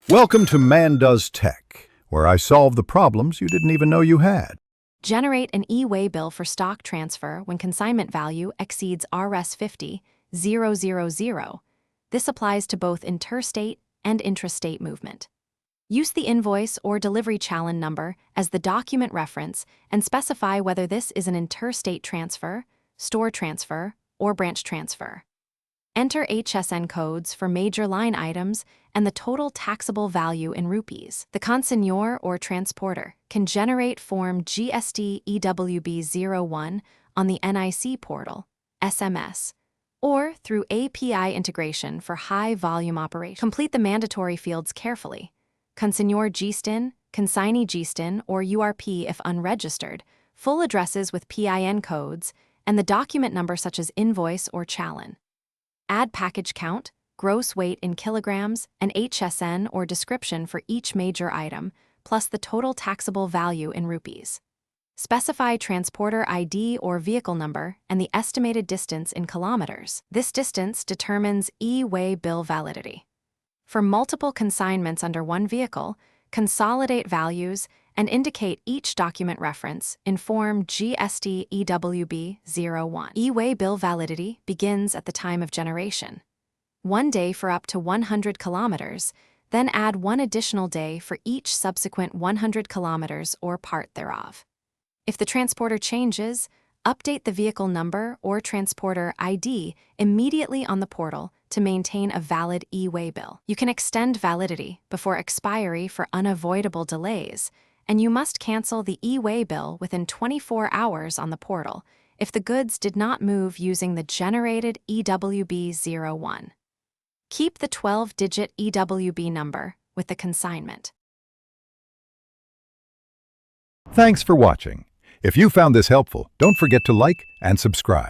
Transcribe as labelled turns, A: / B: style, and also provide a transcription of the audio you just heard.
A: Welcome to Man Does Tech, where I solve the problems you didn't even know you had.
B: Generate an e-way bill for stock transfer when consignment value exceeds Rs 50,000. This applies to both interstate and intrastate movement. Use the invoice or delivery challan number as the document reference and specify whether this is an interstate transfer, store transfer, or branch transfer. Enter HSN codes for major line items and the total taxable value in rupees. The consignor or transporter can generate Form GST EWB01 on the NIC portal, SMS, or through API integration for high-volume operations. Complete the mandatory fields carefully. Consignor GSTIN, consignee GSTIN, or URP if unregistered, full addresses with PIN codes, and the document number such as invoice or challan. Add package count, gross weight in kilograms, and HSN or description for each major item, plus the total taxable value in rupees. Specify transporter ID or vehicle number and the estimated distance in kilometers. This distance determines e-way bill validity. For multiple consignments under one vehicle, consolidate values and indicate each document reference in Form GST EWB01. E-way bill validity begins at the time of generation. 1 day for up to 100 kilometers, then add 1 additional day for each subsequent 100 kilometers or part thereof. If the transporter changes, update the vehicle number or transporter ID immediately on the portal to maintain a valid e-way bill. You can extend validity before expiry for unavoidable delays, and you must cancel the e-way bill within 24 hours on the portal if the goods did not move using the generated EWB01. Keep the 12-digit EWB number with the consignment.
A: Thanks for watching. If you found this helpful, don't forget to like and subscribe.